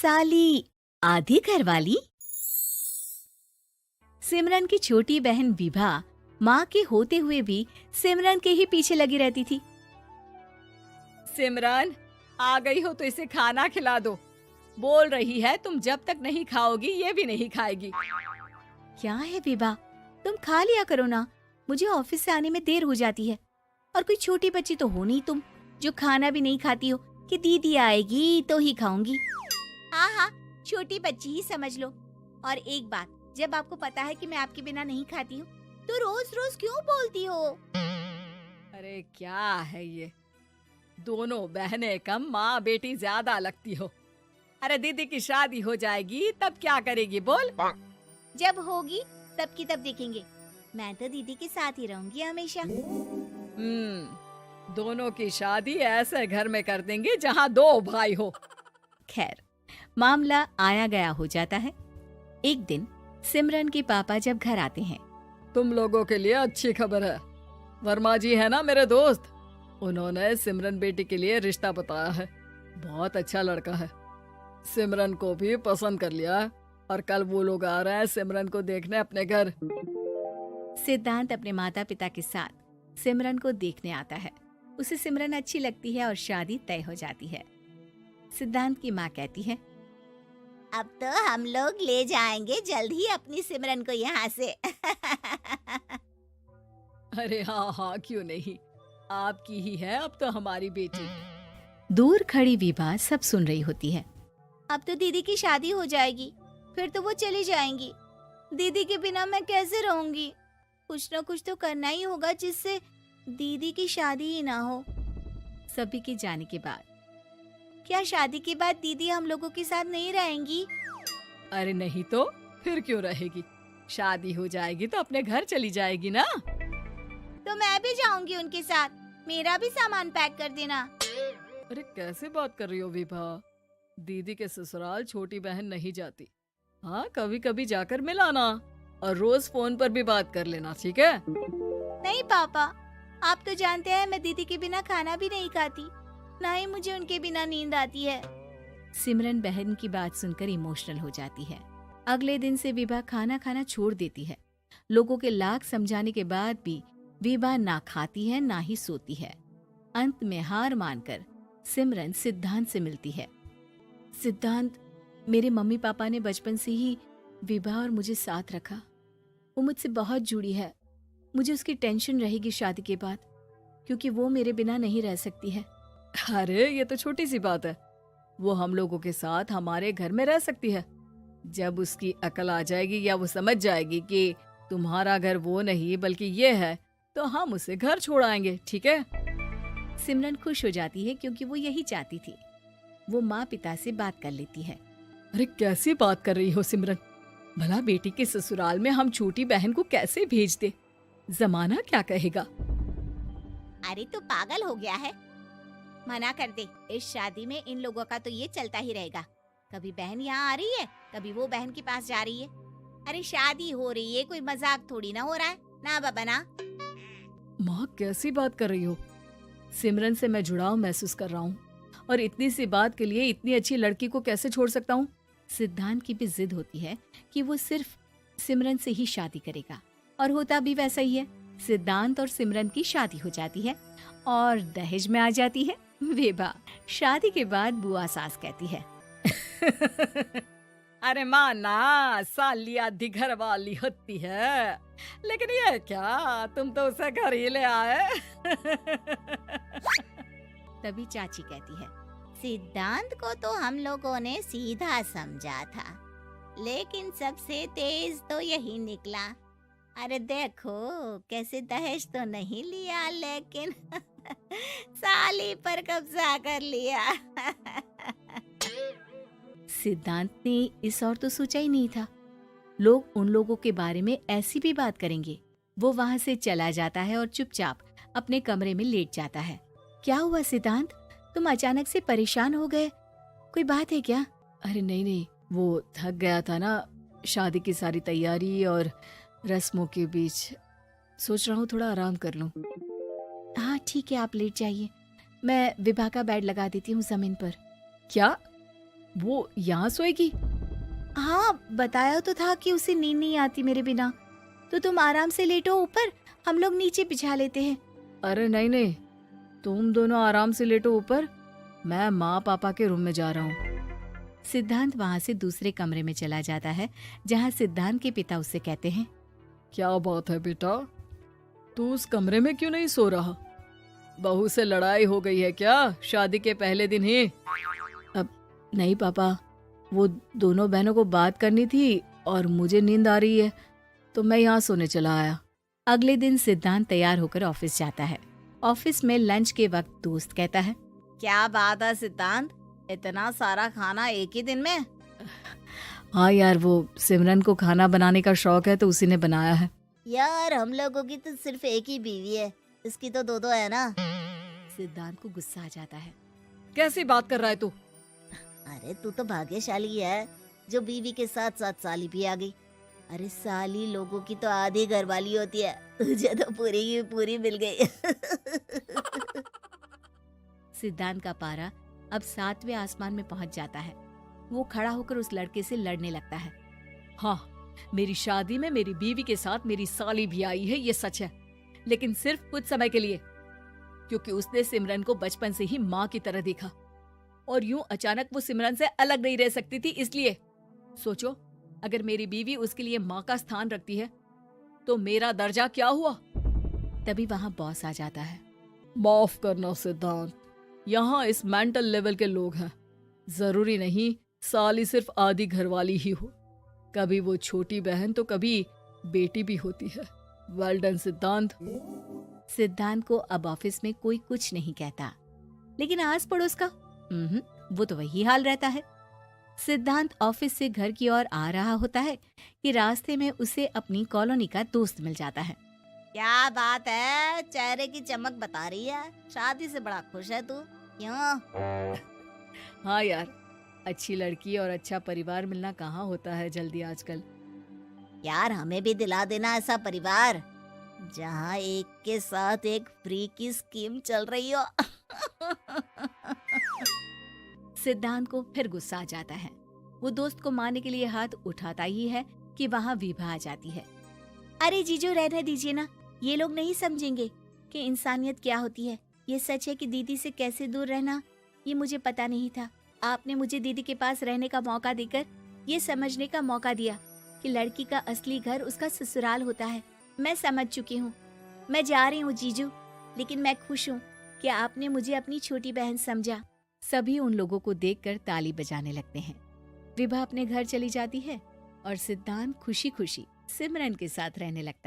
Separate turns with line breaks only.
साली आधी घरवाली। सिमरन की छोटी बहन विभा माँ के होते हुए भी सिमरन के ही पीछे लगी रहती थी।
सिमरन, आ गई हो तो इसे खाना खिला दो। बोल रही है तुम जब तक नहीं खाओगी ये भी नहीं खाएगी।
क्या है विभा, तुम खा लिया करो ना, मुझे ऑफिस से आने में देर हो जाती है। और कोई छोटी बच्ची तो हो नहीं तुम जो खाना भी नहीं खाती हो कि दीदी आएगी तो ही खाऊंगी। हाँ हाँ, छोटी बच्ची ही समझ लो। और एक बात, जब आपको पता है कि मैं आपके बिना नहीं खाती हूँ तो रोज रोज क्यों बोलती हो?
अरे क्या है ये, दोनों बहनें कम माँ बेटी ज्यादा लगती हो। अरे दीदी की शादी हो जाएगी तब क्या करेगी बोल?
जब होगी तब की तब देखेंगे। मैं तो दीदी के साथ ही रहूंगी हमेशा।
दोनों की शादी ऐसे घर में कर देंगे जहाँ दो भाई हो।
खैर, मामला आया गया हो जाता है। एक दिन सिमरन के पापा जब घर आते हैं,
तुम लोगों के लिए अच्छी खबर है। वर्मा जी है ना मेरे दोस्त, उन्होंने सिमरन बेटी के लिए रिश्ता बताया है। बहुत अच्छा लड़का है, सिमरन को भी पसंद कर लिया है और कल वो लोग आ रहे हैं सिमरन को देखने अपने घर।
सिद्धांत अपने माता पिता के साथ सिमरन को देखने आता है। उसे सिमरन अच्छी लगती है और शादी तय हो जाती है। सिद्धांत की माँ कहती है, अब तो हम लोग ले जाएंगे जल्द ही अपनी सिमरन को यहाँ से।
अरे हाँ हाँ, क्यों नहीं, आपकी ही है अब तो हमारी बेटी।
दूर खड़ी विभा सब सुन रही होती है। अब तो दीदी की शादी हो जाएगी, फिर तो वो चली जाएंगी। दीदी के बिना मैं कैसे रहूंगी? कुछ न कुछ तो करना ही होगा जिससे दीदी की शादी ही ना हो। सभी के जाने के बाद क्या शादी के बाद दीदी हम लोगों के साथ नहीं रहेंगी?
अरे नहीं तो फिर क्यों रहेगी, शादी हो जाएगी तो अपने घर चली जाएगी ना।
तो मैं भी जाऊंगी उनके साथ, मेरा भी सामान पैक कर देना।
अरे कैसे बात कर रही हो विभा, दीदी के ससुराल छोटी बहन नहीं जाती। हाँ, कभी कभी जाकर मिलाना और रोज फोन पर भी बात कर लेना, ठीक है?
नहीं पापा, आप तो जानते हैं मैं दीदी के बिना खाना भी नहीं खाती, ना ही मुझे उनके बिना नींद आती है। सिमरन बहन की बात सुनकर इमोशनल हो जाती है। अगले दिन से विभा खाना खाना छोड़ देती है। लोगों के लाख समझाने के बाद भी विभा ना खाती है ना ही सोती है। अंत में हार मानकर सिमरन सिद्धांत से मिलती है। सिद्धांत, मेरे मम्मी पापा ने बचपन से ही विभा और मुझे साथ रखा। वो मुझसे बहुत जुड़ी है। मुझे उसकी टेंशन रहेगी शादी के बाद, क्योंकि वो मेरे बिना नहीं रह सकती है।
अरे ये तो छोटी सी बात है, वो हम लोगों के साथ हमारे घर में रह सकती है। जब उसकी अकल आ जाएगी या वो समझ जाएगी कि तुम्हारा घर वो नहीं बल्कि ये है, तो हम उसे घर छोड़ आएंगे, ठीक है?
सिमरन खुश हो जाती है क्योंकि वो यही चाहती थी। वो माँ पिता से बात कर लेती है।
अरे कैसी बात कर रही हो सिमरन, भला बेटी के ससुराल में हम छोटी बहन को कैसे भेज दे? जमाना क्या कहेगा?
अरे तू पागल हो गया है, मना कर दे। इस शादी में इन लोगों का तो ये चलता ही रहेगा। कभी बहन यहाँ आ रही है, कभी वो बहन के पास जा रही है। अरे शादी हो रही है, कोई मजाक थोड़ी ना हो रहा है ना बाबा ना।
माँ कैसी बात कर रही हो? सिमरन से मैं जुड़ाव महसूस कर रहा हूँ और इतनी सी बात के लिए इतनी अच्छी लड़की को कैसे छोड़ सकता हूँ?
सिद्धांत की भी जिद होती है कि वो सिर्फ सिमरन से ही शादी करेगा, और होता भी वैसा ही है। सिद्धांत और सिमरन की शादी हो जाती है और दहेज में आ जाती है विभा। शादी के बाद बुआ सास कहती है,
अरे माँ ना, साली आधी घर वाली होती है, लेकिन ये क्या, तुम तो उसे घर ही ले आए।
तभी चाची कहती है, सिद्धांत को तो हम लोगों ने सीधा समझा था, लेकिन सबसे तेज तो यही निकला। अरे देखो कैसे दहेज तो नहीं लिया, लेकिन साली पर कब्जा कर लिया। सिद्धांत ने इस और तो सोचा ही नहीं था, लोग उन लोगों के बारे में ऐसी भी बात करेंगे। वो वहाँ से चला जाता है और चुपचाप अपने कमरे में लेट जाता है। क्या हुआ सिद्धांत, तुम अचानक से परेशान हो गए, कोई बात है क्या?
अरे नहीं नहीं, वो थक गया था ना, शादी की सारी तैयारी और रस्मों के बीच, सोच रहा हूँ थोड़ा आराम कर लूं।
हाँ ठीक है, आप लेट जाइए, मैं विभा का बेड लगा देती हूँ जमीन पर।
क्या? वो यहाँ सोएगी?
हाँ, बताया तो था कि उसे नींद नहीं आती मेरे बिना। तो तुम आराम से लेटो ऊपर, हम लोग नीचे बिछा लेते हैं।
अरे नहीं नहीं, तुम दोनों आराम से लेटो ऊपर, मैं माँ पापा के रूम में जा रहा हूँ।
सिद्धांत वहाँ से दूसरे कमरे में चला जाता है, जहाँ सिद्धांत के पिता उससे कहते हैं,
क्या बात है बेटा, तू उस कमरे में क्यों नहीं सो रहा? बहू से लड़ाई हो गई है क्या शादी के पहले दिन ही?
अब नहीं पापा, वो दोनों बहनों को बात करनी थी और मुझे नींद आ रही है, तो मैं यहाँ सोने चला आया। अगले दिन सिद्धांत तैयार होकर ऑफिस जाता है। ऑफिस में लंच के वक्त दोस्त कहता है, क्या बात है सिद्धांत, इतना सारा खाना एक ही दिन में?
हाँ यार, वो सिमरन को खाना बनाने का शौक है तो उसी ने बनाया है।
यार हम लोगों की तो सिर्फ एक ही बीवी है, इसकी तो दो है ना।
सिद्धांत को गुस्सा आ जाता है।
कैसी बात कर रहा है तू?
अरे तू तो भाग्यशाली है जो बीवी के साथ साथ साली भी आ गई। अरे साली लोगों की तो आधी घरवाली होती है, तुझे तो पूरी की पूरी मिल गई।
सिद्धांत का पारा अब 7वें आसमान में पहुंच जाता है। वो खड़ा होकर उस लड़के से लड़ने लगता है।
हाँ, मेरी शादी में मेरी बीवी के साथ मेरी साली भी आई है, ये सच है, लेकिन सिर्फ कुछ समय के लिए, क्योंकि उसने सिमरन को बचपन से ही माँ की तरह देखा और यूं अचानक वो सिमरन से अलग नहीं रह सकती थी। इसलिए सोचो, अगर मेरी बीवी उसके लिए माँ का स्थान रखती है तो मेरा दर्जा क्या हुआ?
तभी वहाँ बॉस आ जाता है।
माफ करना सिद्धांत, यहाँ इस मेंटल लेवल के लोग हैं, जरूरी नहीं साली सिर्फ आधी घरवाली ही हो, कभी वो छोटी बहन तो कभी बेटी भी होती है। वेल डन सिद्धांत।
सिद्धांत को अब ऑफिस में कोई कुछ नहीं कहता, लेकिन आस पड़ोस का वो तो वही हाल रहता है। सिद्धांत ऑफिस से घर की ओर आ रहा होता है कि रास्ते में उसे अपनी कॉलोनी का दोस्त मिल जाता है।
क्या बात है, चेहरे की चमक बता रही है, शादी से बड़ा खुश है तू, क्यों?
हाँ यार, अच्छी लड़की और अच्छा परिवार मिलना कहाँ होता है जल्दी आजकल।
यार हमें भी दिला देना ऐसा परिवार जहाँ एक के साथ एक फ्री की स्कीम चल रही हो।
सिद्धांत को फिर गुस्सा आ जाता है। वो दोस्त को मारने के लिए हाथ उठाता ही है कि वहाँ विभा आ जाती है। अरे जीजू, रहने दीजिए ना, ये लोग नहीं समझेंगे कि इंसानियत क्या होती है। ये सच है कि दीदी से कैसे दूर रहना, ये मुझे पता नहीं था। आपने मुझे दीदी के पास रहने का मौका देकर ये समझने का मौका दिया कि लड़की का असली घर उसका ससुराल होता है। मैं समझ चुकी हूँ, मैं जा रही हूँ जीजू, लेकिन मैं खुश हूँ कि आपने मुझे अपनी छोटी बहन समझा। सभी उन लोगों को देखकर ताली बजाने लगते हैं। विभा अपने घर चली जाती है और सिद्धांत खुशी खुशी सिमरन के साथ रहने लगता है।